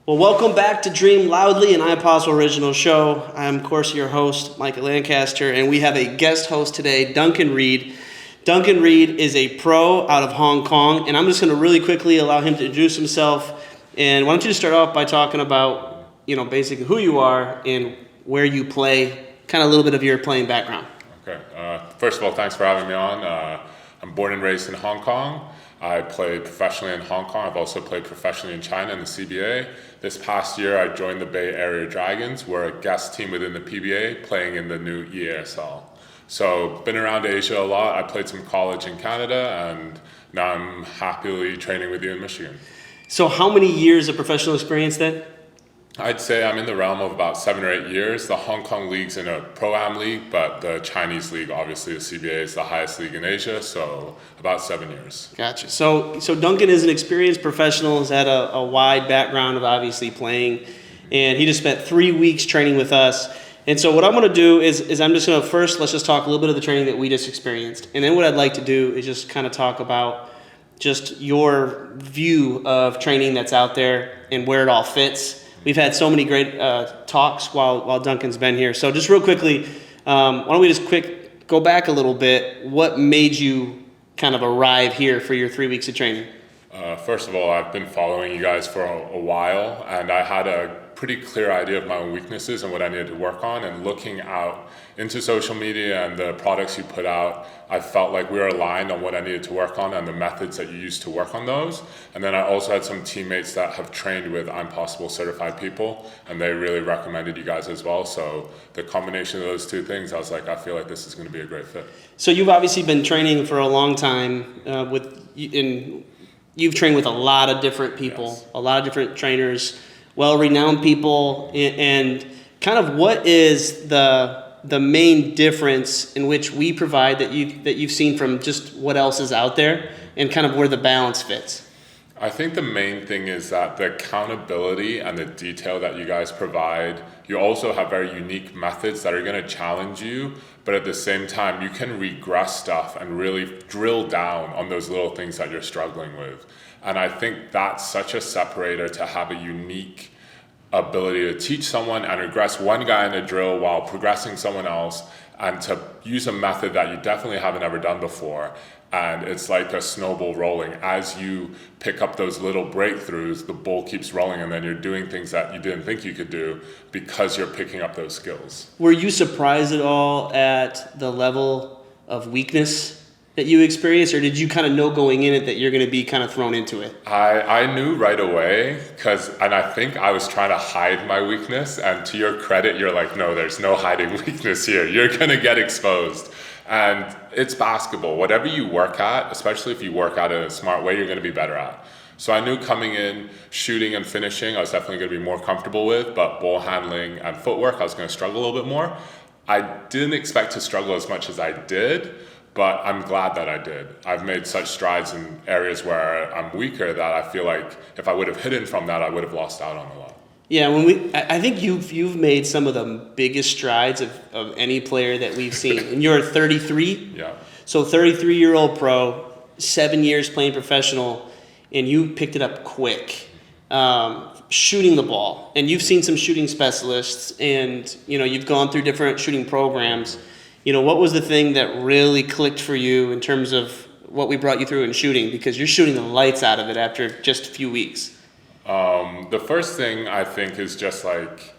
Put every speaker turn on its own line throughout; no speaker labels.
Well, welcome back to Dream Loudly, an iApostle original show. I'm, of course, your host, Micah Lancaster, and we have a guest host today, Duncan Reed. Duncan Reed is a pro out of Hong Kong, and I'm just going to really quickly allow him to introduce himself. And why don't you just start off by talking about, basically who you are and where you play, kind of a little bit of your playing background.
Okay. First of all, thanks for having me on. I'm born and raised in Hong Kong. I played professionally in Hong Kong. I've also played professionally in China in the CBA. This past year, I joined the Bay Area Dragons. We're a guest team within the PBA, playing in the new EASL. So, been around Asia a lot. I played some college in Canada, and now I'm happily training with you in Michigan.
So how many years of professional experience then?
I'd say I'm in the realm of about 7 or 8 years. The Hong Kong league's in a Pro-Am league, but the Chinese league, obviously the CBA, is the highest league in Asia, so about 7 years.
Gotcha. So Duncan is an experienced professional, has had a wide background of obviously playing, and he just spent 3 weeks training with us. And so what I'm going to do is I'm just going to first, let's just talk a little bit of the training that we just experienced. And then what I'd like to do is just kind of talk about just your view of training that's out there and where it all fits. We've had so many great talks while Duncan's been here. So just real quickly, why don't we just go back a little bit. What made you kind of arrive here for your 3 weeks of training?
First of all, I've been following you guys for a while, and I had a pretty clear idea of my own weaknesses and what I needed to work on. And looking out into social media and the products you put out, I felt like we were aligned on what I needed to work on and the methods that you use to work on those. And then I also had some teammates that have trained with Impossible certified people, and they really recommended you guys as well. So the combination of those two things, I was like, I feel like this is going to be a great fit.
So you've obviously been training for a long time you've trained with a lot of different people, yes. A lot of different trainers, well-renowned people, and kind of what is the main difference in which we provide that you've seen from just what else is out there and kind of where the balance fits?
I think the main thing is that the accountability and the detail that you guys provide, you also have very unique methods that are going to challenge you, but at the same time, you can regress stuff and really drill down on those little things that you're struggling with. And I think that's such a separator to have a unique ability to teach someone and regress one guy in a drill while progressing someone else, and to use a method that you definitely haven't ever done before. And it's like a snowball rolling. As you pick up those little breakthroughs, the ball keeps rolling, and then you're doing things that you didn't think you could do because you're picking up those skills.
Were you surprised at all at the level of weakness that you experienced, or did you kind of know going in it that you're going to be kind of thrown into it?
I knew right away, and I think I was trying to hide my weakness, and to your credit, you're like, no, there's no hiding weakness here. You're going to get exposed. And it's basketball. Whatever you work at, especially if you work at it in a smart way, you're going to be better at. So I knew coming in, shooting and finishing, I was definitely going to be more comfortable with, but ball handling and footwork, I was going to struggle a little bit more. I didn't expect to struggle as much as I did, but I'm glad that I did. I've made such strides in areas where I'm weaker that I feel like if I would have hidden from that, I would have lost out on a lot.
Yeah, I think you've made some of the biggest strides of any player that we've seen. And you're 33?
Yeah. So
33-year-old pro, 7 years playing professional, and you picked it up quick. Shooting the ball. And you've seen some shooting specialists, and you've gone through different shooting programs. What was the thing that really clicked for you in terms of what we brought you through in shooting? Because you're shooting the lights out of it after just a few weeks.
The first thing I think is just like,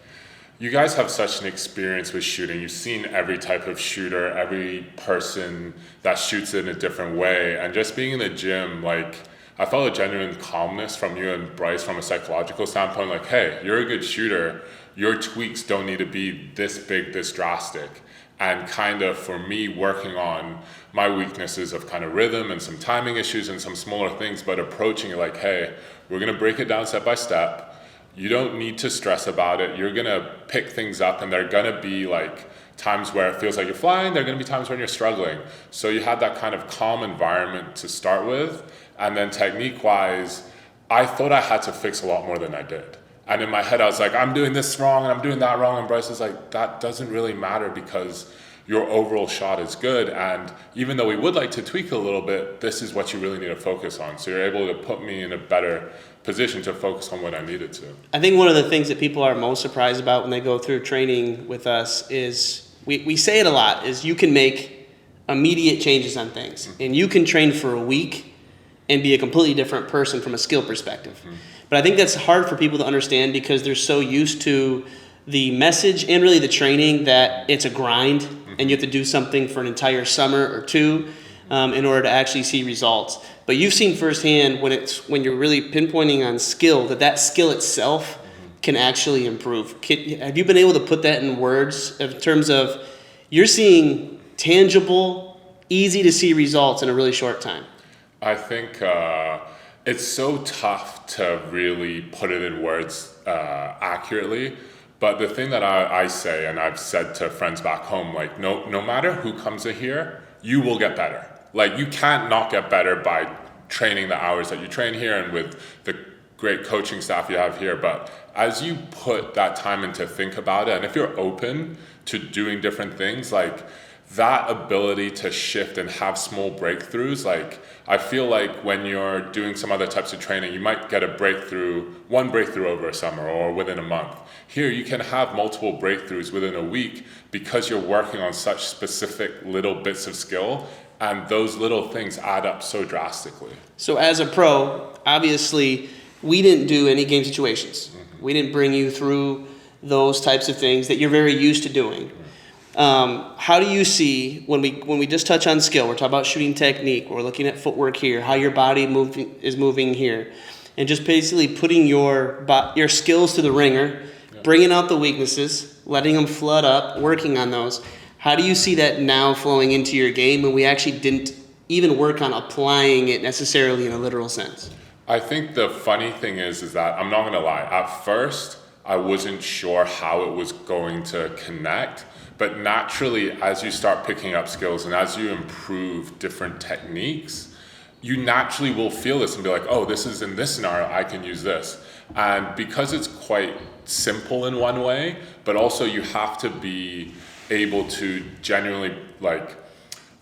you guys have such an experience with shooting. You've seen every type of shooter, every person that shoots it in a different way. And just being in the gym, like, I felt a genuine calmness from you and Bryce from a psychological standpoint. Like, hey, you're a good shooter. Your tweaks don't need to be this big, this drastic. And kind of, for me, working on my weaknesses of kind of rhythm and some timing issues and some smaller things, but approaching it like, hey, we're going to break it down step by step. You don't need to stress about it. You're going to pick things up, and there are going to be like times where it feels like you're flying. There are going to be times when you're struggling. So you had that kind of calm environment to start with. And then technique-wise, I thought I had to fix a lot more than I did. And in my head, I was like, I'm doing this wrong and I'm doing that wrong. And Bryce was like, that doesn't really matter, because your overall shot is good. And even though we would like to tweak a little bit, this is what you really need to focus on. So you're able to put me in a better position to focus on what I needed to.
I think one of the things that people are most surprised about when they go through training with us is, we say it a lot, is you can make immediate changes on things. And you can train for a week and be a completely different person from a skill perspective. But I think that's hard for people to understand because they're so used to the message and really the training that it's a grind and you have to do something for an entire summer or two in order to actually see results. But you've seen firsthand when you're really pinpointing on skill, that skill itself can actually improve. Have you been able to put that in words in terms of you're seeing tangible, easy to see results in a really short time?
I think it's so tough to really put it in words accurately. But the thing that I say, and I've said to friends back home, like, no matter who comes in here, you will get better. Like, you can't not get better by training the hours that you train here and with the great coaching staff you have here. But as you put that time in to think about it, and if you're open to doing different things, like that ability to shift and have small breakthroughs, like I feel like when you're doing some other types of training, you might get one breakthrough over a summer or within a month. Here, you can have multiple breakthroughs within a week because you're working on such specific little bits of skill, and those little things add up so drastically.
So as a pro, obviously, we didn't do any game situations. We didn't bring you through those types of things that you're very used to doing. How do you see, when we just touch on skill, we're talking about shooting technique, we're looking at footwork here, how your body is moving here, and just basically putting your skills to the ringer, bringing out the weaknesses, letting them flood up, working on those. How do you see that now flowing into your game when we actually didn't even work on applying it necessarily in a literal sense?
I think the funny thing is that, I'm not going to lie, at first I wasn't sure how it was going to connect. But naturally, as you start picking up skills and as you improve different techniques, you naturally will feel this and be like, oh, this is in this scenario, I can use this. And because it's quite simple in one way, but also you have to be able to genuinely like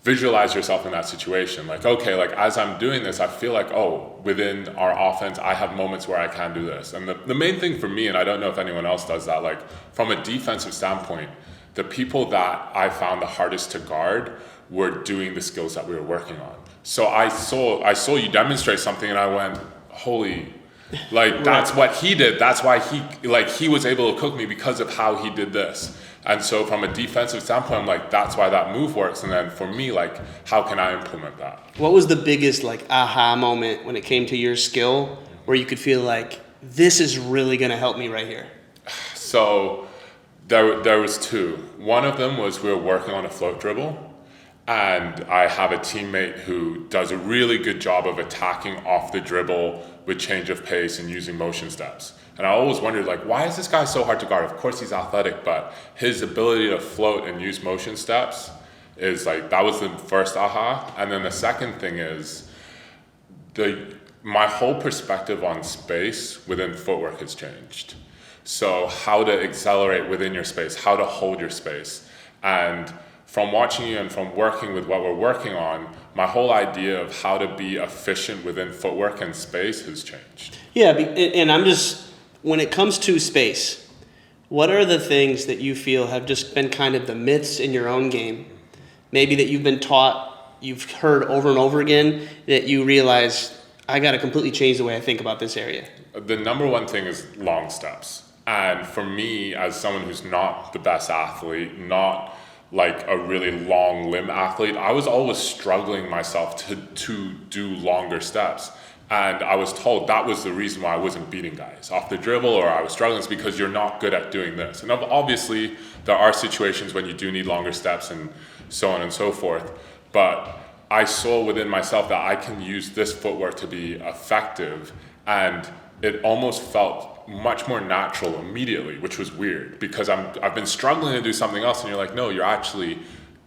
visualize yourself in that situation. Like, okay, like as I'm doing this, I feel like, oh, within our offense, I have moments where I can do this. And the main thing for me, and I don't know if anyone else does that, like from a defensive standpoint, the people that I found the hardest to guard were doing the skills that we were working on. So I saw you demonstrate something and I went, holy, like that's what he did. That's why he was able to cook me because of how he did this. And so from a defensive standpoint, I'm like, that's why that move works. And then for me, like, how can I implement that?
What was the biggest like aha moment when it came to your skill where you could feel like this is really going to help me right here?
So there was two. One of them was we were working on a float dribble, and I have a teammate who does a really good job of attacking off the dribble with change of pace and using motion steps. And I always wondered, like, why is this guy so hard to guard? Of course he's athletic, but his ability to float and use motion steps is like, that was the first aha. And then the second thing is my whole perspective on space within footwork has changed. So how to accelerate within your space, how to hold your space. And from watching you and from working with what we're working on, my whole idea of how to be efficient within footwork and space has changed.
Yeah, and I'm just, when it comes to space, what are the things that you feel have just been kind of the myths in your own game? Maybe that you've been taught, you've heard over and over again, that you realize, I got to completely change the way I think about this area.
The number one thing is long steps. And for me, as someone who's not the best athlete, not like a really long limb athlete, I was always struggling myself to do longer steps. And I was told that was the reason why I wasn't beating guys off the dribble, or I was struggling, is because you're not good at doing this. And obviously, there are situations when you do need longer steps and so on and so forth. But I saw within myself that I can use this footwork to be effective, and it almost felt much more natural immediately, which was weird because I've been struggling to do something else, and you're like, no, you're actually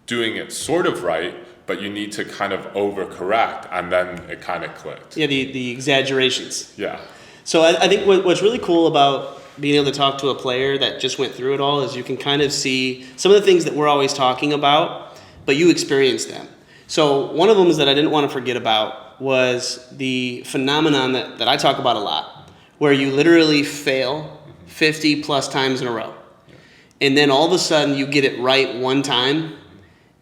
doing it sort of right, but you need to kind of overcorrect, and then it kind of clicked.
Yeah, the exaggerations.
Yeah.
So I think what's really cool about being able to talk to a player that just went through it all is you can kind of see some of the things that we're always talking about, but you experience them. So one of them is that I didn't want to forget about was the phenomenon that I talk about a lot, where you literally fail 50 plus times in a row. And then all of a sudden you get it right one time,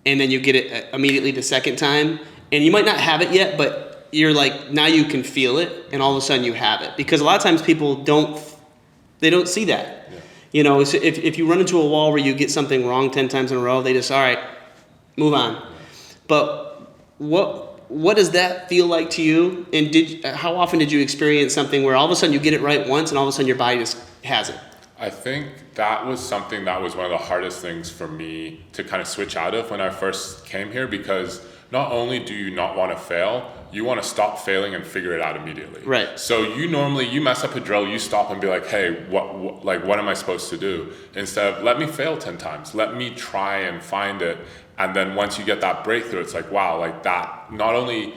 and then you get it immediately the second time. And you might not have it yet, but you're like, now you can feel it, and all of a sudden you have it. Because a lot of times people don't see that. Yeah. You know, so if you run into a wall where you get something wrong 10 times in a row, they just, all right, move on. Yeah. But what does that feel like to you? And how often did you experience something where all of a sudden you get it right once, and all of a sudden your body just has it?
I think that was something that was one of the hardest things for me to kind of switch out of when I first came here, because not only do you not want to fail, you want to stop failing and figure it out immediately. Right. So you mess up a drill, you stop and be like, hey, what am I supposed to do? Instead of, let me fail 10 times. Let me try and find it. And then once you get that breakthrough, it's like, wow, like that, not only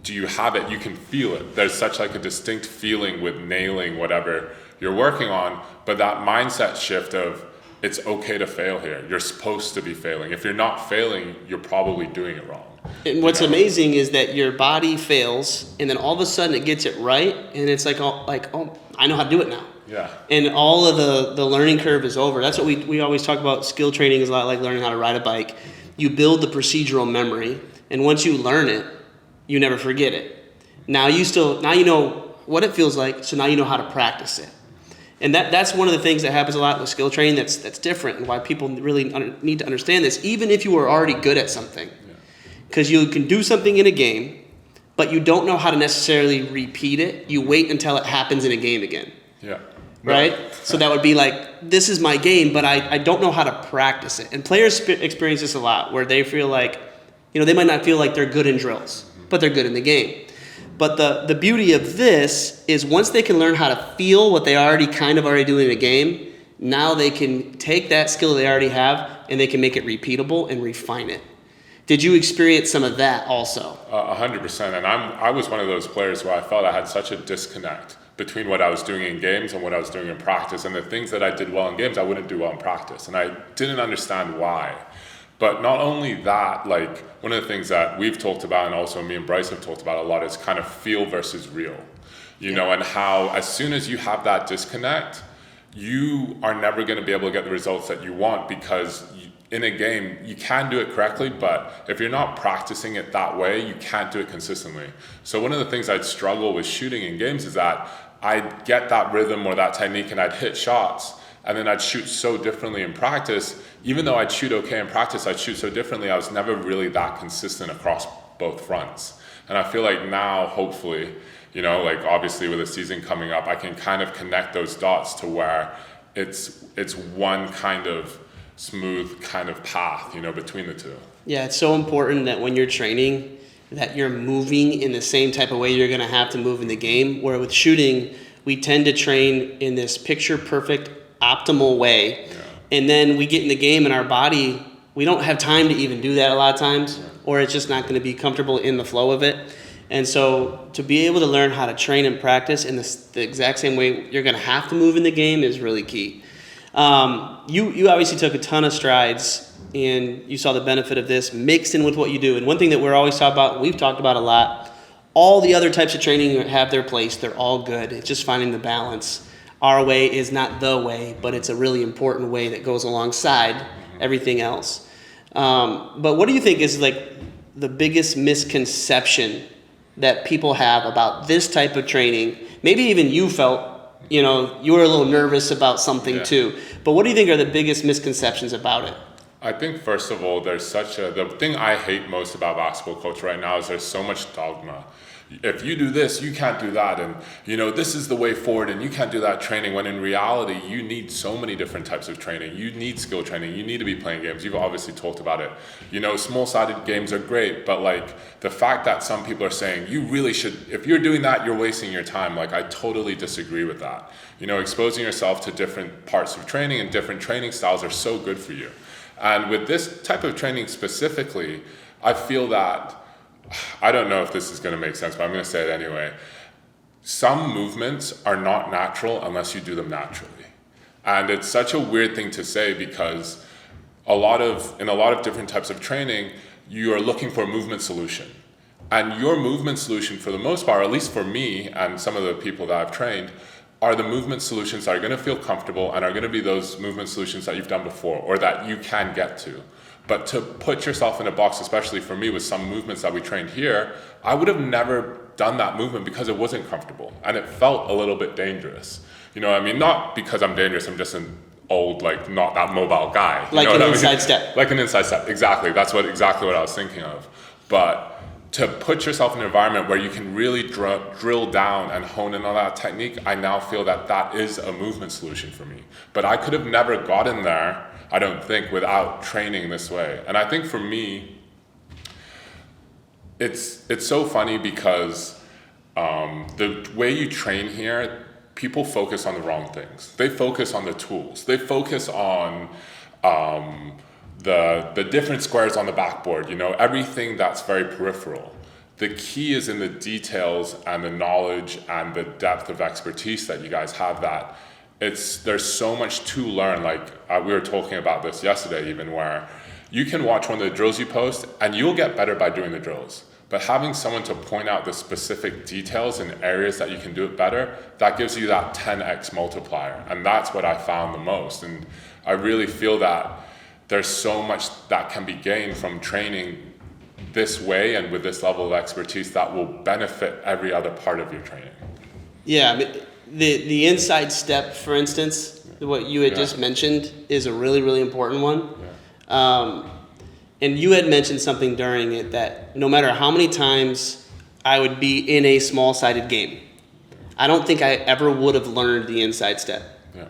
do you have it, you can feel it. There's such like a distinct feeling with nailing whatever you're working on, but that mindset shift of, it's okay to fail here. You're supposed to be failing. If you're not failing, you're probably doing it wrong. And what's amazing is that your body fails, and then all of a sudden it gets it right, and it's like, oh, I know how to do it now. Yeah. And all of the learning curve is over. That's what we always talk about. Skill training is a lot like learning how to ride a bike. You build the procedural memory, and once you learn it, you never forget it. Now you know what it feels like, so now you know how to practice it. And that's one of the things that happens a lot with skill training that's different, and why people really need to understand this, even if you are already good at something. Because you can do something in a game, but you don't know how to necessarily repeat it. You wait until it happens in a game again. Yeah. Right? So that would be like, this is my game, but I don't know how to practice it. And players experience this a lot, where they feel like, they might not feel like they're good in drills, but they're good in the game. But the beauty of this is once they can learn how to feel what they already do in a game, now they can take that skill they already have and they can make it repeatable and refine it. Did you experience some of that also? 100%. And I was one of those players where I felt I had such a disconnect between what I was doing in games and what I was doing in practice. And the things that I did well in games, I wouldn't do well in practice. And I didn't understand why. But not only that, like one of the things that we've talked about, and also me and Bryce have talked about a lot, is kind of feel versus real, and how as soon as you have that disconnect, you are never going to be able to get the results that you want, because in a game, you can do it correctly, but if you're not practicing it that way, you can't do it consistently. So one of the things I'd struggle with shooting in games is that I'd get that rhythm or that technique and I'd hit shots, and then I'd shoot so differently in practice. Even though I'd shoot okay in practice, I'd shoot so differently, I was never really that consistent across both fronts. And I feel like now, hopefully, like obviously with the season coming up, I can kind of connect those dots to where it's one kind of smooth kind of path, between the two. Yeah, it's so important that when you're training, that you're moving in the same type of way you're going to have to move in the game, where with shooting, we tend to train in this picture-perfect, optimal way. Yeah. And then we get in the game and our body, we don't have time to even do that a lot of times, or it's just not going to be comfortable in the flow of it. And so to be able to learn how to train and practice in the exact same way you're going to have to move in the game is really key. You obviously took a ton of strides, and you saw the benefit of this mixed in with what you do. And one thing that we're always talking about, we've talked about a lot, all the other types of training have their place. They're all good. It's just finding the balance. Our way is not the way, but it's a really important way that goes alongside everything else. But what do you think is like the biggest misconception that people have about this type of training? Maybe even you felt, you were a little nervous about something too. But what do you think are the biggest misconceptions about it? I think first of all, the thing I hate most about basketball culture right now is there's so much dogma. If you do this, you can't do that, and this is the way forward, and you can't do that training, when in reality you need so many different types of training. You need skill training, you need to be playing games. You've obviously talked about it. Small-sided games are great, but like the fact that some people are saying you really should, if you're doing that, you're wasting your time, like I totally disagree with that. Exposing yourself to different parts of training and different training styles are so good for you. And with this type of training specifically, I feel that, I don't know if this is going to make sense, but I'm going to say it anyway. Some movements are not natural unless you do them naturally. And it's such a weird thing to say because in a lot of different types of training, you are looking for a movement solution. And your movement solution, for the most part, at least for me and some of the people that I've trained, are the movement solutions that are going to feel comfortable and are going to be those movement solutions that you've done before or that you can get to. But to put yourself in a box, especially for me with some movements that we trained here, I would have never done that movement because it wasn't comfortable and it felt a little bit dangerous. You know what I mean? Not because I'm dangerous, I'm just an old, like, not that mobile guy.
Like an inside step.
Like an inside step, exactly. That's exactly what I was thinking of. But to put yourself in an environment where you can really drill down and hone in on that technique, I now feel that that is a movement solution for me. But I could have never gotten there, I don't think, without training this way. And I think for me, it's so funny because the way you train here, people focus on the wrong things. They focus on the tools. They focus on the different squares on the backboard, you know, everything that's very peripheral. The key is in the details and the knowledge and the depth of expertise that you guys have that there's so much to learn. Like we were talking about this yesterday even, where you can watch one of the drills you post and you'll get better by doing the drills. But having someone to point out the specific details and areas that you can do it better, that gives you that 10x multiplier. And that's what I found the most. And I really feel that there's so much that can be gained from training this way and with this level of expertise that will benefit every other part of your training.
Yeah, I mean, the inside step, for instance, what you had just mentioned, is a really, really important one. Yeah. And you had mentioned something during it that no matter how many times I would be in a small-sided game, I don't think I ever would have learned the inside step. Yeah.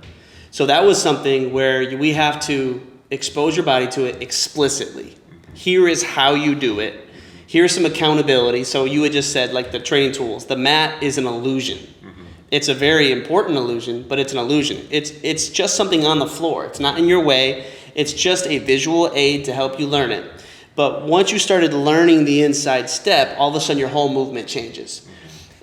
So that was something where we have to expose your body to it explicitly. Here is how you do it. Here's some accountability. So you had just said, like, the training tools. The mat is an illusion. Mm-hmm. It's a very important illusion, but it's an illusion. It's just something on the floor. It's not in your way. It's just a visual aid to help you learn it. But once you started learning the inside step, all of a sudden your whole movement changes.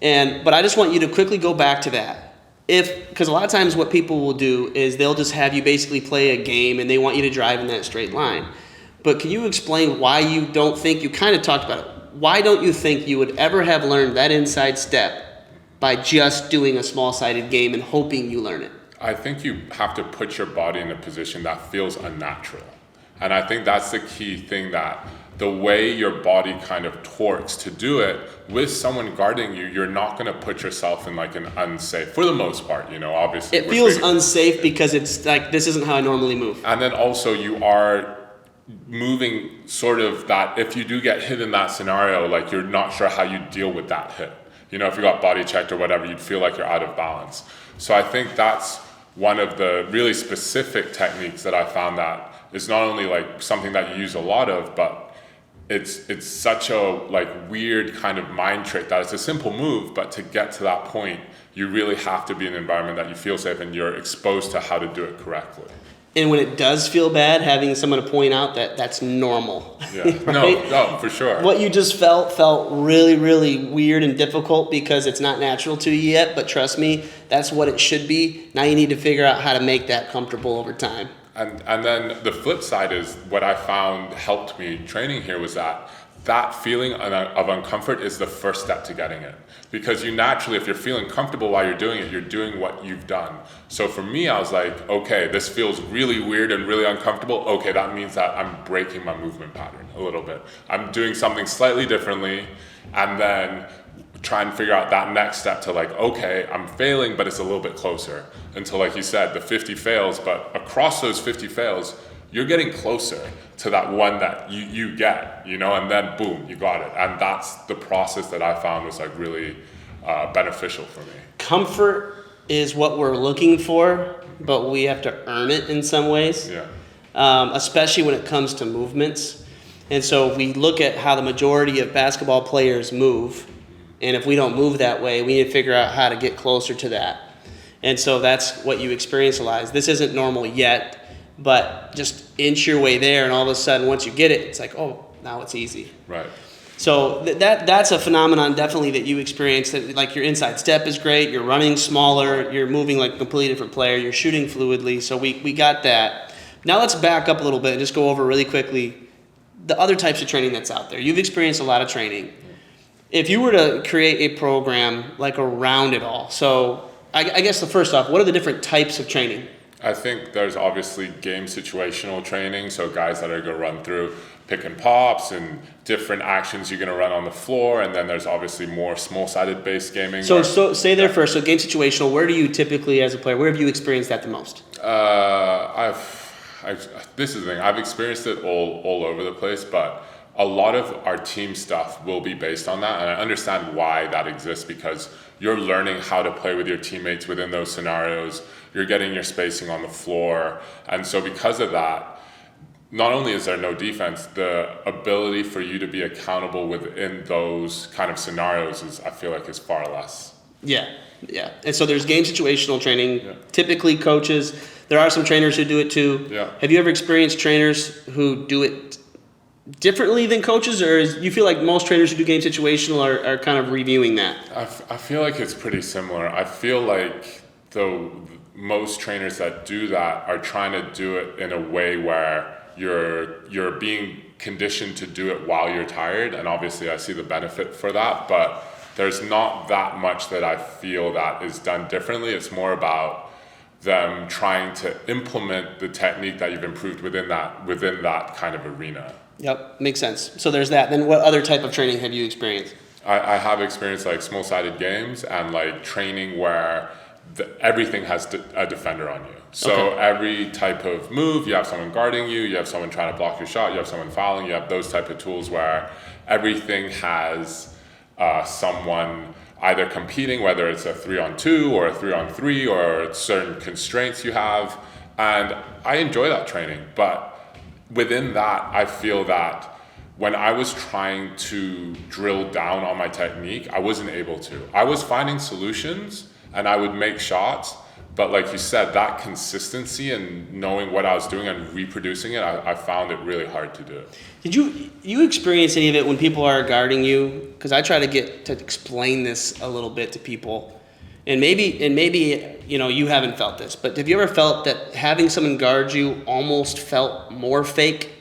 But I just want you to quickly go back to that. Because a lot of times what people will do is they'll just have you basically play a game and they want you to drive in that straight line. But can you explain why you don't think, you kind of talked about it, why don't you think you would ever have learned that inside step by just doing a small-sided game and hoping you learn it?
I think you have to put your body in a position that feels unnatural. And I think that's the key thing, that the way your body kind of torques to do it with someone guarding you, you're not going to put yourself in like an unsafe, for the most part, you know, obviously.
It feels unsafe because it's like, this isn't how I normally move.
And then also you are moving sort of that, if you do get hit in that scenario, like you're not sure how you deal with that hit. You know, if you got body checked or whatever, you'd feel like you're out of balance. So I think that's one of the really specific techniques that I found that is not only like something that you use a lot of, but it's such a like weird kind of mind trick that it's a simple move, but to get to that point, you really have to be in an environment that you feel safe and you're exposed to how to do it correctly.
And when it does feel bad, having someone to point out that that's normal.
Yeah.
Right?
No, for sure.
What you just felt really, really weird and difficult because it's not natural to you yet, but trust me, that's what it should be. Now you need to figure out how to make that comfortable over time.
And then the flip side is what I found helped me training here was that feeling of uncomfort is the first step to getting it. Because you naturally, if you're feeling comfortable while you're doing it, you're doing what you've done. So for me, I was like, okay, this feels really weird and really uncomfortable. Okay, that means that I'm breaking my movement pattern a little bit. I'm doing something slightly differently, and then try and figure out that next step to like, okay, I'm failing, but it's a little bit closer. Until, like you said, the 50 fails, but across those 50 fails, you're getting closer to that one that you get, you know, and then boom, you got it. And that's the process that I found was like really beneficial for me.
Comfort is what we're looking for, but we have to earn it in some ways.
Yeah.
Especially when it comes to movements. And so if we look at how the majority of basketball players move, and if we don't move that way, we need to figure out how to get closer to that. And so that's what you experience a lot. This isn't normal yet, but just inch your way there, and all of a sudden, once you get it, it's like, oh, now it's easy.
Right.
So that's a phenomenon definitely that you experience. That like your inside step is great. You're running smaller. You're moving like a completely different player. You're shooting fluidly. So we got that. Now let's back up a little bit and just go over really quickly the other types of training that's out there. You've experienced a lot of training. If you were to create a program like around it all, so I guess the first off, what are the different types of training?
I think there's obviously game situational training, so guys that are going to run through pick and pops and different actions you're going to run on the floor, and then there's obviously more small-sided based gaming.
So stay there first. So game situational, where do you typically, as a player, where have you experienced that the most?
This is the thing, I've experienced it all over the place, but a lot of our team stuff will be based on that, and I understand why that exists, because you're learning how to play with your teammates within those scenarios. You're getting your spacing on the floor, and so because of that, not only is there no defense, the ability for you to be accountable within those kind of scenarios is, I feel like, is far less.
Yeah. And so there's game situational training. Yeah. Typically coaches, there are some trainers who do it too.
Yeah.
Have you ever experienced trainers who do it differently than coaches, or you feel like most trainers who do game situational are kind of reviewing that?
I feel like it's pretty similar. I feel like most trainers that do that are trying to do it in a way where you're being conditioned to do it while you're tired, and obviously I see the benefit for that, but there's not that much that I feel that is done differently. It's more about them trying to implement the technique that you've improved within that kind of arena.
Yep, makes sense. So there's that. Then what other type of training have you experienced?
I have experienced like small-sided games and like training where everything has a defender on you. So every type of move, you have someone guarding you, you have someone trying to block your shot, you have someone fouling, you have those type of tools where everything has someone either competing, whether it's a 3-on-2 or a 3-on-3 or certain constraints you have. And I enjoy that training, but within that, I feel that when I was trying to drill down on my technique, I wasn't able to. I was finding solutions and I would make shots, but like you said, that consistency and knowing what I was doing and reproducing it, I found it really hard to do.
Did you experience any of it when people are guarding you? Because I try to get to explain this a little bit to people, and maybe you haven't felt this, but have you ever felt that having someone guard you almost felt more fake?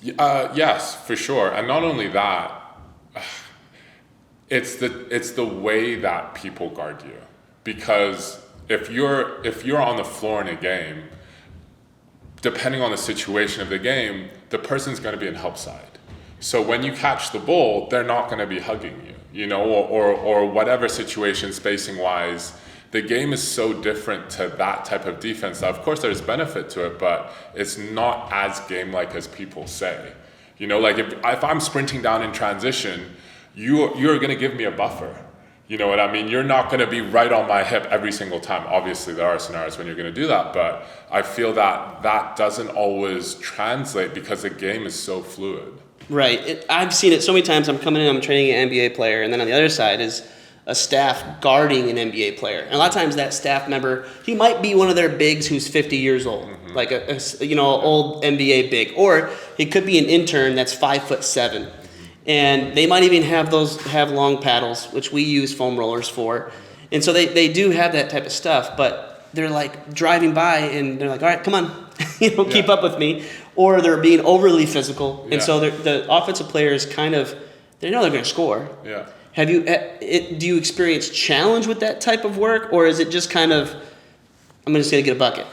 Yes, for sure. And not only that, it's the way that people guard you. Because if you're on the floor in a game, depending on the situation of the game, the person's going to be in help side. So when you catch the ball, they're not going to be hugging you, or whatever situation spacing wise. The game is so different to that type of defense that of course there's benefit to it, but it's not as game-like as people say. Like if I'm sprinting down in transition, you're going to give me a buffer. You know what I mean? You're not going to be right on my hip every single time. Obviously, there are scenarios when you're going to do that, but I feel that doesn't always translate because the game is so fluid.
Right. I've seen it so many times. I'm coming in, I'm training an NBA player, and then on the other side is a staff guarding an NBA player. And a lot of times that staff member, he might be one of their bigs who's 50 years old, like a old NBA big, or he could be an intern that's 5'7". And they might even have long paddles, which we use foam rollers for. And so they do have that type of stuff, but they're like driving by and they're like, all right, come on, keep up with me. Or they're being overly physical. And so the offensive players they know they're going to score.
Yeah.
Do you experience challenge with that type of work, or is it just kind of, I'm just going to get a bucket?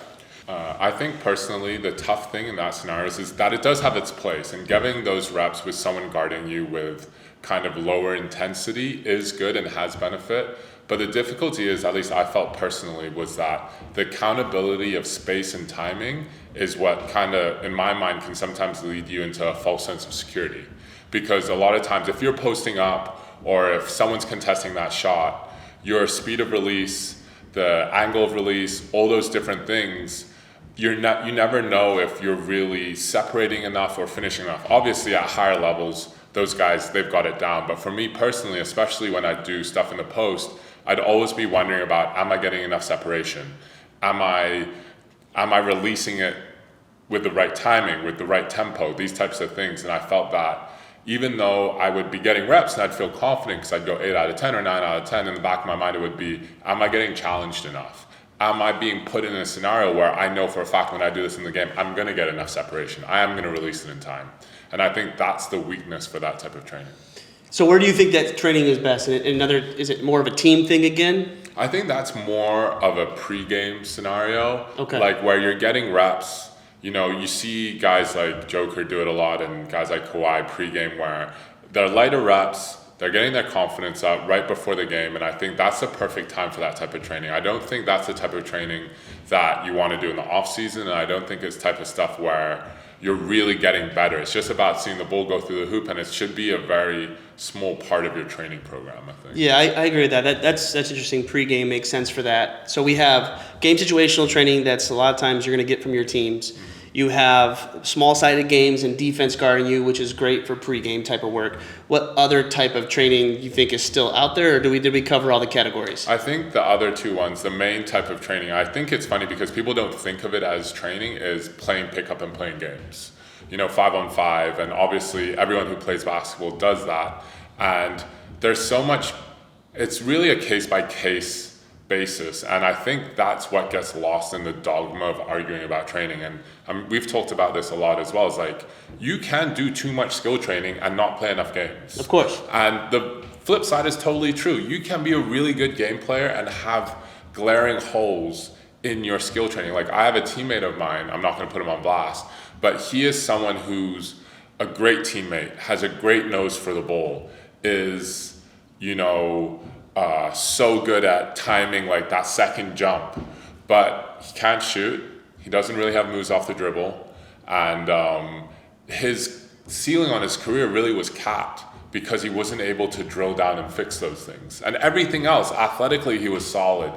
I think personally the tough thing in that scenario is that it does have its place, and getting those reps with someone guarding you with kind of lower intensity is good and has benefit. But the difficulty is, at least I felt personally, was that the accountability of space and timing is what kind of, in my mind, can sometimes lead you into a false sense of security. Because a lot of times if you're posting up or if someone's contesting that shot, your speed of release, the angle of release, all those different things, you never know if you're really separating enough or finishing enough. Obviously at higher levels, those guys, they've got it down. But for me personally, especially when I do stuff in the post, I'd always be wondering about, am I getting enough separation? Am I releasing it with the right timing, with the right tempo, these types of things? And I felt that even though I would be getting reps and I'd feel confident because I'd go 8 out of 10 or 9 out of 10, in the back of my mind it would be, am I getting challenged enough? Am I being put in a scenario where I know for a fact when I do this in the game, I'm going to get enough separation. I am going to release it in time. And I think that's the weakness for that type of training.
So where do you think that training is best? Is it more of a team thing again?
I think that's more of a pre-game scenario.
Okay.
Like where you're getting reps. You know, you see guys like Joker do it a lot and guys like Kawhi pre-game where they're lighter reps, they're getting their confidence up right before the game, and I think that's the perfect time for that type of training. I don't think that's the type of training that you want to do in the off-season, and I don't think it's type of stuff where you're really getting better. It's just about seeing the ball go through the hoop, and it should be a very small part of your training program, I think.
Yeah, I agree with that. That's interesting. Pre-game makes sense for that. So we have game situational training that's a lot of times you're going to get from your teams. Mm-hmm. You have small-sided games and defense guarding you, which is great for pre-game type of work. What other type of training you think is still out there, or did we cover all the categories?
I think the other two ones, the main type of training, I think it's funny because people don't think of it as training, is playing pickup and playing games. 5-on-5, and obviously everyone who plays basketball does that. And there's so much, it's really a case-by-case basis, and I think that's what gets lost in the dogma of arguing about training. And we've talked about this a lot as well. It's like you can do too much skill training and not play enough games.
Of course.
And the flip side is totally true. You can be a really good game player and have glaring holes in your skill training. Like I have a teammate of mine, I'm not going to put him on blast, but he is someone who's a great teammate, has a great nose for the ball, is so good at timing like that second jump, but he can't shoot. He doesn't really have moves off the dribble, and his ceiling on his career really was capped because he wasn't able to drill down and fix those things. And everything else, athletically, he was solid.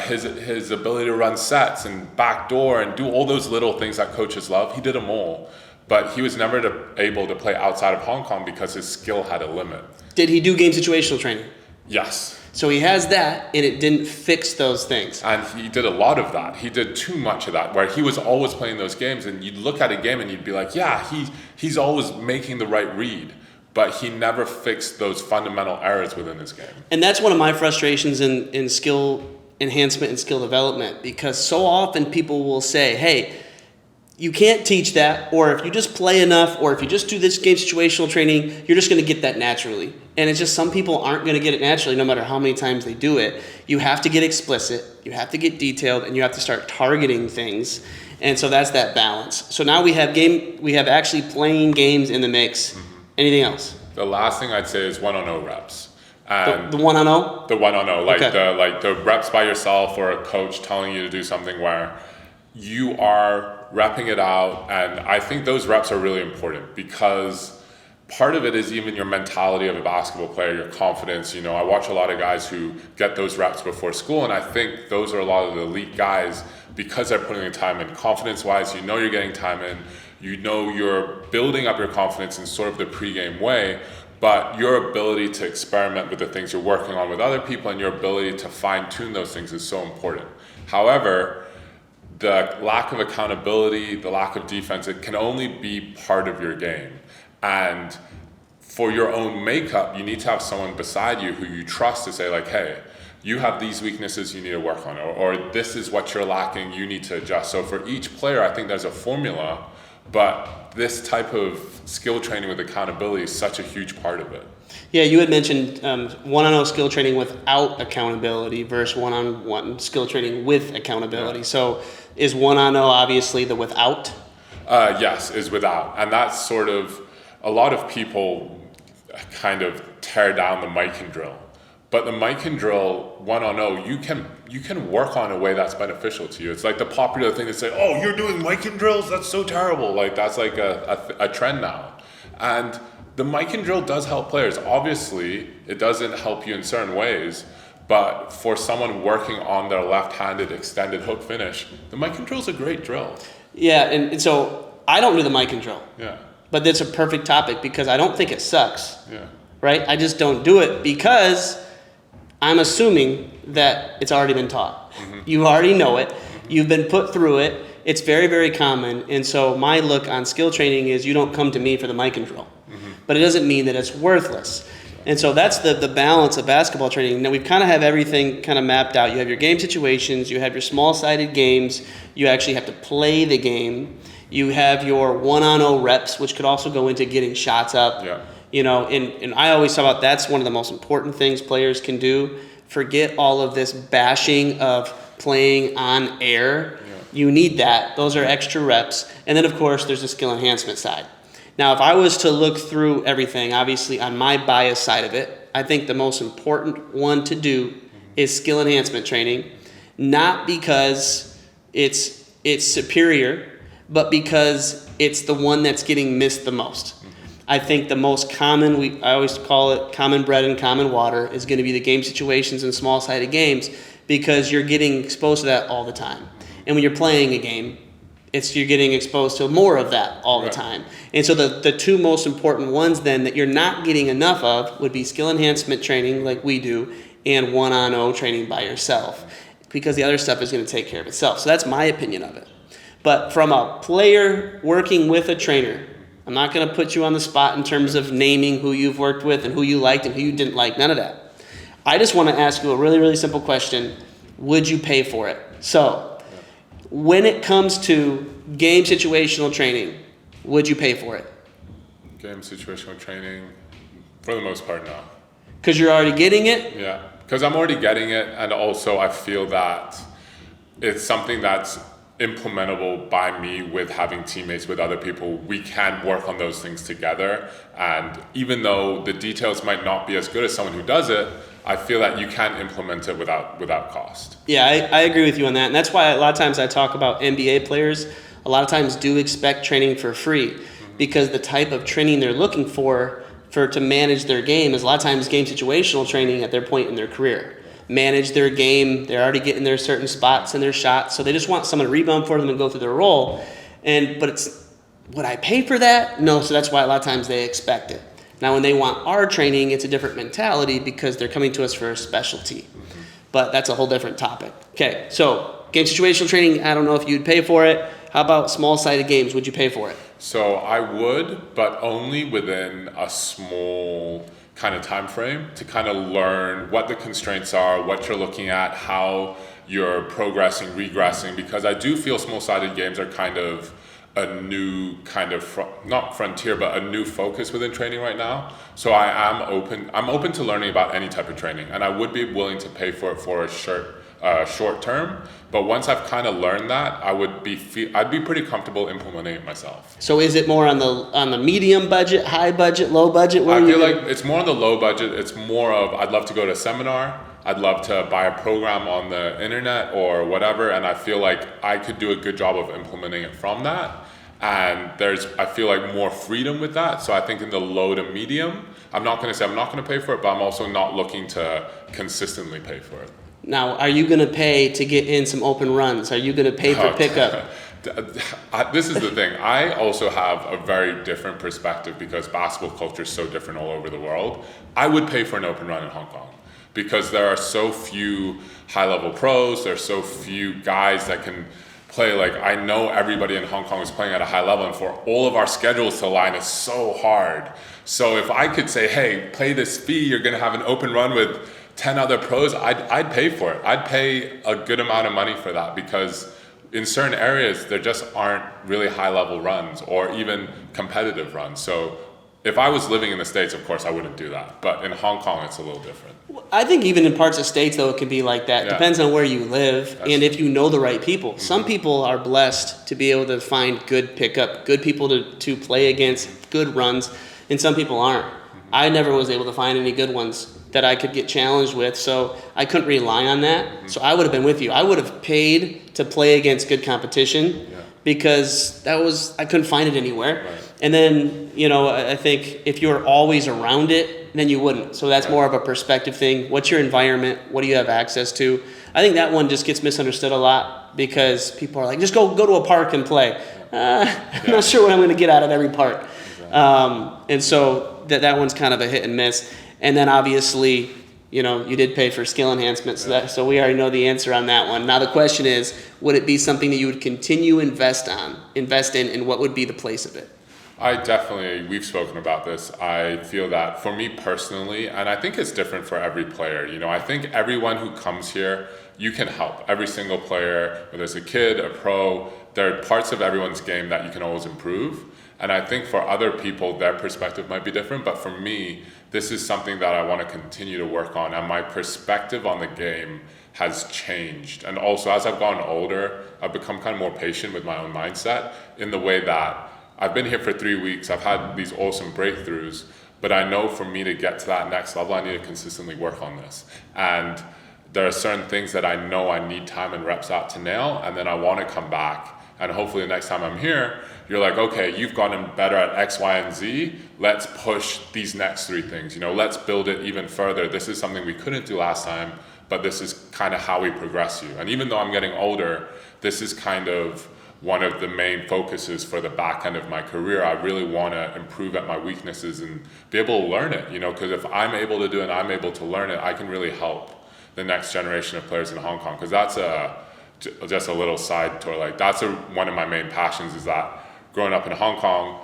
His ability to run sets and backdoor and do all those little things that coaches love, he did them all. But he was never able to play outside of Hong Kong because his skill had a limit. Did
he do game situational training?
Yes.
So he has that, and it didn't fix those things.
And he did a lot of that. He did too much of that, where he was always playing those games, and you'd look at a game and you'd be like, yeah, he's always making the right read. But he never fixed those fundamental errors within his game.
And that's one of my frustrations in skill enhancement and skill development, because so often people will say, hey, you can't teach that, or if you just play enough, or if you just do this game situational training, you're just going to get that naturally. And it's just some people aren't going to get it naturally no matter how many times they do it. You have to get explicit, you have to get detailed, and you have to start targeting things. And so that's that balance. So now we have actually playing games in the mix. Mm-hmm. Anything else?
The last thing I'd say is 1-on-0 reps. And
the 1-on-0?
The 1-on-0, like
okay.
the reps by yourself or a coach telling you to do something where you are repping it out. And I think those reps are really important because part of it is even your mentality of a basketball player, your confidence. I watch a lot of guys who get those reps before school, and I think those are a lot of the elite guys because they're putting the time in. Confidence-wise, you're getting time in. You're building up your confidence in sort of the pregame way, but your ability to experiment with the things you're working on with other people and your ability to fine-tune those things is so important. However, the lack of accountability, the lack of defense, it can only be part of your game. And for your own makeup, you need to have someone beside you who you trust to say like, hey, you have these weaknesses you need to work on, or this is what you're lacking, you need to adjust. So for each player, I think there's a formula, but this type of skill training with accountability is such a huge part of it.
Yeah, you had mentioned 1-on-0 skill training without accountability versus 1-on-1 skill training with accountability. Yeah. So is 1-on-0 obviously the without?
Yes, is without. And that's sort of, a lot of people kind of tear down the mic and drill. But the mic and drill 1-on-0, you can work on a way that's beneficial to you. It's like the popular thing to say, oh, you're doing mic and drills, that's so terrible. Like that's like a trend now. And the mic and drill does help players. Obviously, it doesn't help you in certain ways, but for someone working on their left-handed extended hook finish, the mic and drill is a great drill.
Yeah, and so I don't do the mic and drill.
Yeah.
But that's a perfect topic because I don't think it sucks.
Yeah.
Right? I just don't do it because I'm assuming that it's already been taught. Mm-hmm. You already know it. Mm-hmm. You've been put through it. It's very, very common. And so my look on skill training is you don't come to me for the mic and drill. Mm-hmm. but it doesn't mean that it's worthless. And so that's the balance of basketball training. Now we kind of have everything kind of mapped out. You have your game situations, you have your small-sided games, you actually have to play the game, you have your 1-on-0 reps, which could also go into getting shots up.
Yeah.
You know, and I always talk about that's one of the most important things players can do. Forget all of this bashing of playing on air. Yeah. You need that. Those are extra reps. And then, of course, there's the skill enhancement side. Now, if I was to look through everything, obviously on my bias side of it, I think the most important one to do is skill enhancement training, not because it's superior, but because it's the one that's getting missed the most. I think the most common, I always call it common bread and common water, is going to be the game situations and small-sided games, because you're getting exposed to that all the time. And when you're playing a game, you're getting exposed to more of that all the time. And so the two most important ones then that you're not getting enough of would be skill enhancement training like we do and 1-on-0 training by yourself, because the other stuff is going to take care of itself. So that's my opinion of it. But from a player working with a trainer, I'm not going to put you on the spot in terms of naming who you've worked with and who you liked and who you didn't like, none of that. I just want to ask you a really, really simple question. Would you pay for it? So when it comes to game situational training, would you pay for it?
Game situational training, for the most part, no.
Because you're already getting it?
Yeah, because I'm already getting it, and also I feel that it's something that's implementable by me with having teammates, with other people. We can work on those things together, and even though the details might not be as good as someone who does it, I feel that you can implement it without cost.
Yeah, I agree with you on that. And that's why a lot of times I talk about NBA players, a lot of times do expect training for free, because the type of training they're looking for to manage their game is a lot of times game situational training at their point in their career. Manage their game, they're already getting their certain spots and their shots, so they just want someone to rebound for them and go through their role. But would I pay for that? No, so that's why a lot of times they expect it. Now, when they want our training, it's a different mentality because they're coming to us for a specialty. But that's a whole different topic. Okay, so game situational training, I don't know if you'd pay for it. How about small-sided games? Would you pay for it?
So I would, but only within a small kind of time frame to kind of learn what the constraints are, what you're looking at, how you're progressing, regressing, because I do feel small-sided games are kind of a new kind of not frontier, but a new focus within training right now. So I'm open to learning about any type of training, and I would be willing to pay for it for a short term. But once I've kind of learned that, I'd be pretty comfortable implementing it myself.
So is it more on the medium budget, high budget, low budget?
I feel like it's more on the low budget. It's more of I'd love to go to a seminar. I'd love to buy a program on the internet or whatever, and I feel like I could do a good job of implementing it from that. And I feel like more freedom with that. So I think in the low to medium, I'm not going to say I'm not going to pay for it, but I'm also not looking to consistently pay for it.
Now, are you going to pay to get in some open runs? Are you going to pay for pickup?
This is the thing. I also have a very different perspective because basketball culture is so different all over the world. I would pay for an open run in Hong Kong because there are so few high-level pros. There are so few guys that can play. Like, I know everybody in Hong Kong is playing at a high level, and for all of our schedules to align, it's so hard. So if I could say, hey, play this fee, you're going to have an open run with 10 other pros, I'd pay for it. I'd pay a good amount of money for that because in certain areas, there just aren't really high-level runs or even competitive runs. So if I was living in the States, of course, I wouldn't do that. But in Hong Kong, it's a little different.
I think even in parts of states, though, it can be like that.
Yeah.
Depends on where you live and if you know the right people. Mm-hmm. Some people are blessed to be able to find good pickup, good people to play against, good runs, and some people aren't. Mm-hmm. I never was able to find any good ones that I could get challenged with, so I couldn't rely on that. Mm-hmm. So I would have been with you. I would have paid to play against good competition because I couldn't find it anywhere. Right. And then, I think if you were always around it, then you wouldn't. So that's more of a perspective thing. What's your environment? What do you have access to? I think that one just gets misunderstood a lot because people are like, just go to a park and play. I'm not sure what I'm going to get out of every park. Exactly. And so that one's kind of a hit and miss. And then obviously, you did pay for skill enhancement, so we already know the answer on that one. Now the question is, would it be something that you would continue invest in, and what would be the place of it?
We've spoken about this. I feel that for me personally, and I think it's different for every player, I think everyone who comes here, you can help. Every single player, whether it's a kid, a pro, there are parts of everyone's game that you can always improve. And I think for other people, their perspective might be different. But for me, this is something that I want to continue to work on. And my perspective on the game has changed. And also, as I've gotten older, I've become kind of more patient with my own mindset in the way that I've been here for 3 weeks. I've had these awesome breakthroughs. But I know for me to get to that next level, I need to consistently work on this. And there are certain things that I know I need time and reps out to nail. And then I want to come back. And hopefully the next time I'm here, you're like, okay, you've gotten better at X, Y, and Z. Let's push these next 3 things. Let's build it even further. This is something we couldn't do last time, but this is kind of how we progress you. And even though I'm getting older, this is kind of one of the main focuses for the back end of my career. I really want to improve at my weaknesses and be able to learn it, because if I'm able to do it and I'm able to learn it, I can really help the next generation of players in Hong Kong. Because that's just a little side tour. That's one of my main passions, is that growing up in Hong Kong,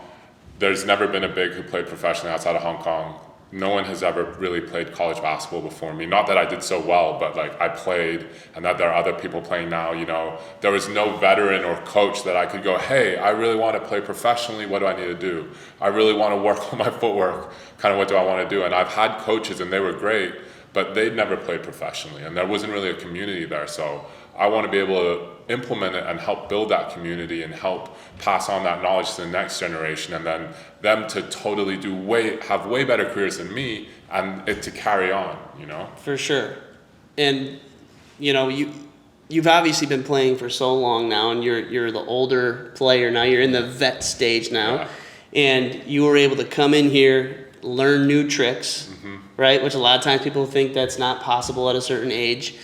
there's never been a big who played professionally outside of Hong Kong. No one has ever really played college basketball before me. Not that I did so well, but I played, and that there are other people playing now. There was no veteran or coach that I could go, hey, I really want to play professionally. What do I need to do? I really want to work on my footwork. Kind of what do I want to do? And I've had coaches, and they were great, but they'd never played professionally, and there wasn't really a community there. So I want to be able to implement it and help build that community and help pass on that knowledge to the next generation, and then them to totally have way better careers than me, and it to carry on,
For sure. And, you've obviously been playing for so long now, and you're the older player now. You're in the vet stage now.
Yeah.
And you were able to come in here, learn new tricks, right? Which a lot of times people think that's not possible at a certain age.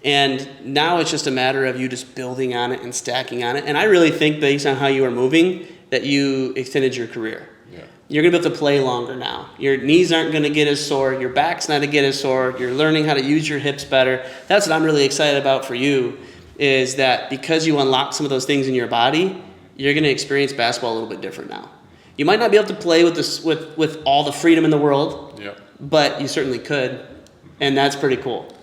And now it's just a matter of you just building on it and stacking on it. And I really think, based on how you are moving, that you extended your career.
Yeah.
You're going to be able to play longer now. Your knees aren't going to get as sore. Your back's not going to get as sore. You're learning how to use your hips better. That's what I'm really excited about for you, is that because you unlock some of those things in your body, you're going to experience basketball a little bit different now. You might not be able to play with this with all the freedom in the world, but you certainly could, and that's pretty cool.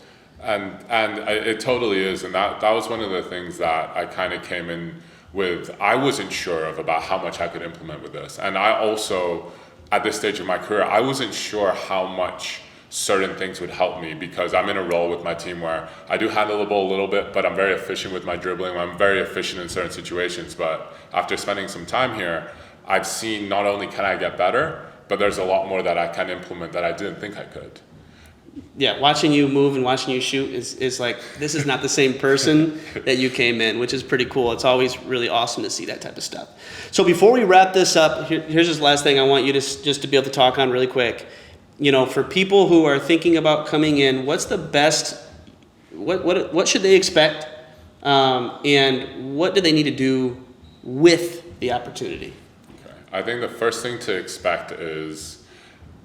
And it totally is, and that was one of the things that I kind of came in with. I wasn't sure about how much I could implement with this, and I also, at this stage of my career, I wasn't sure how much certain things would help me, because I'm in a role with my team where I do handle the ball a little bit, but I'm very efficient with my dribbling. I'm very efficient in certain situations, but after spending some time here, I've seen not only can I get better, but there's a lot more that I can implement that I didn't think I could.
Yeah, watching you move and watching you shoot is like, this is not the same person that you came in, which is pretty cool. It's always really awesome to see that type of stuff. So before we wrap this up, here's this last thing I want you to just to be able to talk on really quick. For people who are thinking about coming in, what's the best, what should they expect, and what do they need to do with the opportunity?
Okay. I think the first thing to expect is,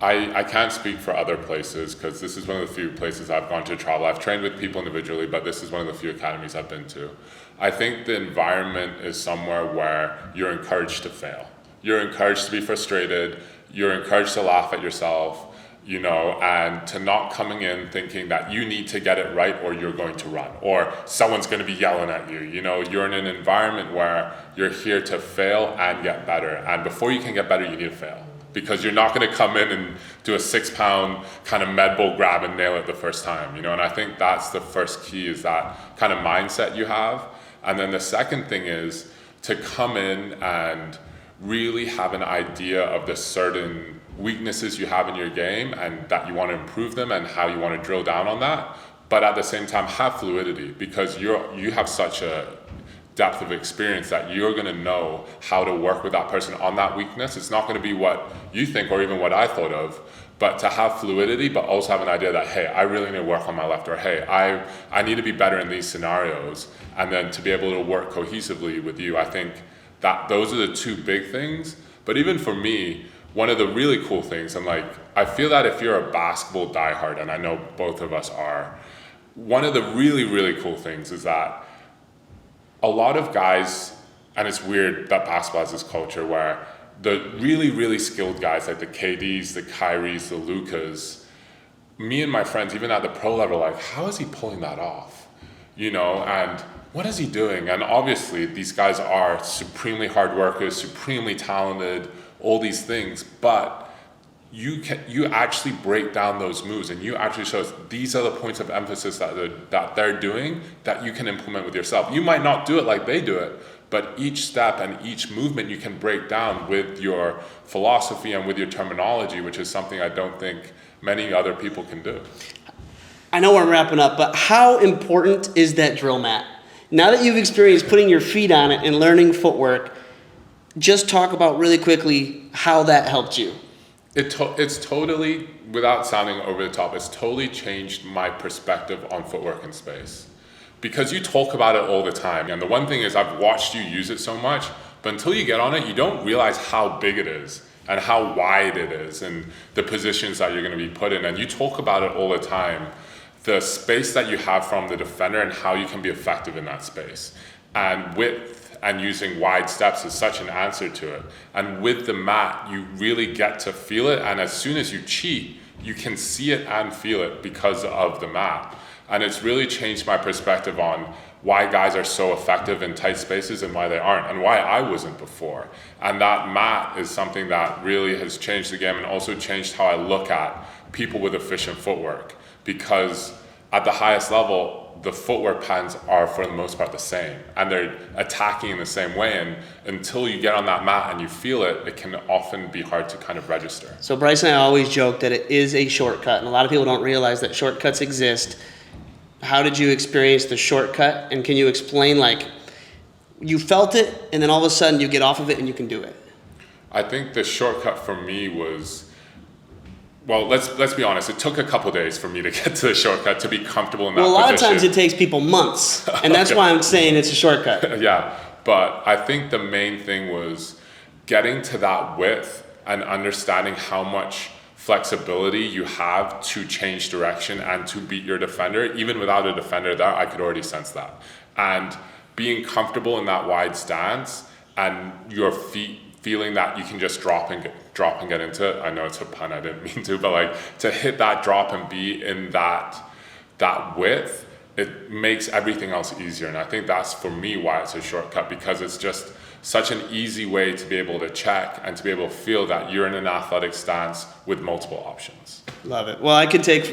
I can't speak for other places, because this is one of the few places I've gone to travel. I've trained with people individually, but this is one of the few academies I've been to. I think the environment is somewhere where you're encouraged to fail. You're encouraged to be frustrated. You're encouraged to laugh at yourself, and to not coming in thinking that you need to get it right or you're going to run, or someone's going to be yelling at you. You're in an environment where you're here to fail and get better. And before you can get better, you need to fail. Because you're not going to come in and do a 6-pound kind of med ball grab and nail it the first time, And I think that's the first key, is that kind of mindset you have. And then the second thing is to come in and really have an idea of the certain weaknesses you have in your game, and that you want to improve them and how you want to drill down on that. But at the same time, have fluidity, because you have such a depth of experience that you're going to know how to work with that person on that weakness. It's not going to be what you think or even what I thought of, but to have fluidity, but also have an idea that, hey, I really need to work on my left, or hey, I need to be better in these scenarios, and then to be able to work cohesively with you. I think that those are the two big things. But even for me, one of the really cool things, and I feel that if you're a basketball diehard, and I know both of us are, one of the really, really cool things is that a lot of guys, and it's weird that basketball has this culture where the really, really skilled guys like the KDs, the Kyries, the Lukas, me and my friends, even at the pro level, like, how is he pulling that off? You know, and what is he doing? And obviously, these guys are supremely hard workers, supremely talented, all these things, but you actually break down those moves and you actually show us these are the points of emphasis that they're doing that you can implement with yourself. You might not do it like they do it, but each step and each movement you can break down with your philosophy and with your terminology, which is something I don't think many other people can do.
I know we're wrapping up, but how important is that drill mat? Now that you've experienced putting your feet on it and learning footwork, just talk about really quickly how that helped you.
It's totally, without sounding over the top, it's totally changed my perspective on footwork in space. Because you talk about it all the time. And the one thing is I've watched you use it so much, but until you get on it, you don't realize how big it is and how wide it is and the positions that you're going to be put in. And you talk about it all the time, the space that you have from the defender and how you can be effective in that space. And width and using wide steps is such an answer to it. And with the mat, you really get to feel it. And as soon as you cheat, you can see it and feel it because of the mat. And it's really changed my perspective on why guys are so effective in tight spaces and why they aren't, and why I wasn't before. And that mat is something that really has changed the game and also changed how I look at people with efficient footwork. Because at the highest level, the footwork patterns are for the most part the same and they're attacking in the same way, and until you get on that mat and you feel it, it can often be hard to kind of register.
So Bryce and I always joke that it is a shortcut, and a lot of people don't realize that shortcuts exist. How did you experience the shortcut, and can you explain, like, you felt it and then all of a sudden you get off of it and you can do it?
I think the shortcut for me was, well, let's be honest. It took a couple days for me to get to the shortcut, to be comfortable in that position.
Well, a lot of times it takes people months, and that's why I'm saying it's a shortcut.
Yeah, but I think the main thing was getting to that width and understanding how much flexibility you have to change direction and to beat your defender. Even without a defender there, I could already sense that. And being comfortable in that wide stance and your feet feeling that you can just drop and get into it. I know it's a pun, I didn't mean to, but like to hit that drop and be in that width, it makes everything else easier. And I think that's for me why it's a shortcut, because it's just such an easy way to be able to check and to be able to feel that you're in an athletic stance with multiple options.
Love it. Well,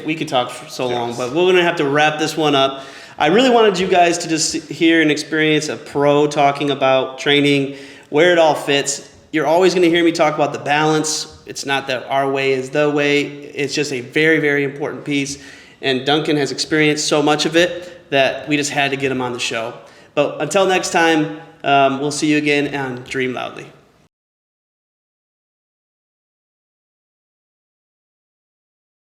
we could talk for so long, but we're going to have to wrap this one up. I really wanted you guys to just hear and experience a pro talking about training, where it all fits. You're always going to hear me talk about the balance. It's not that our way is the way. It's just a very, very important piece. And Duncan has experienced so much of it that we just had to get him on the show. But until next time, we'll see you again on Dream Loudly.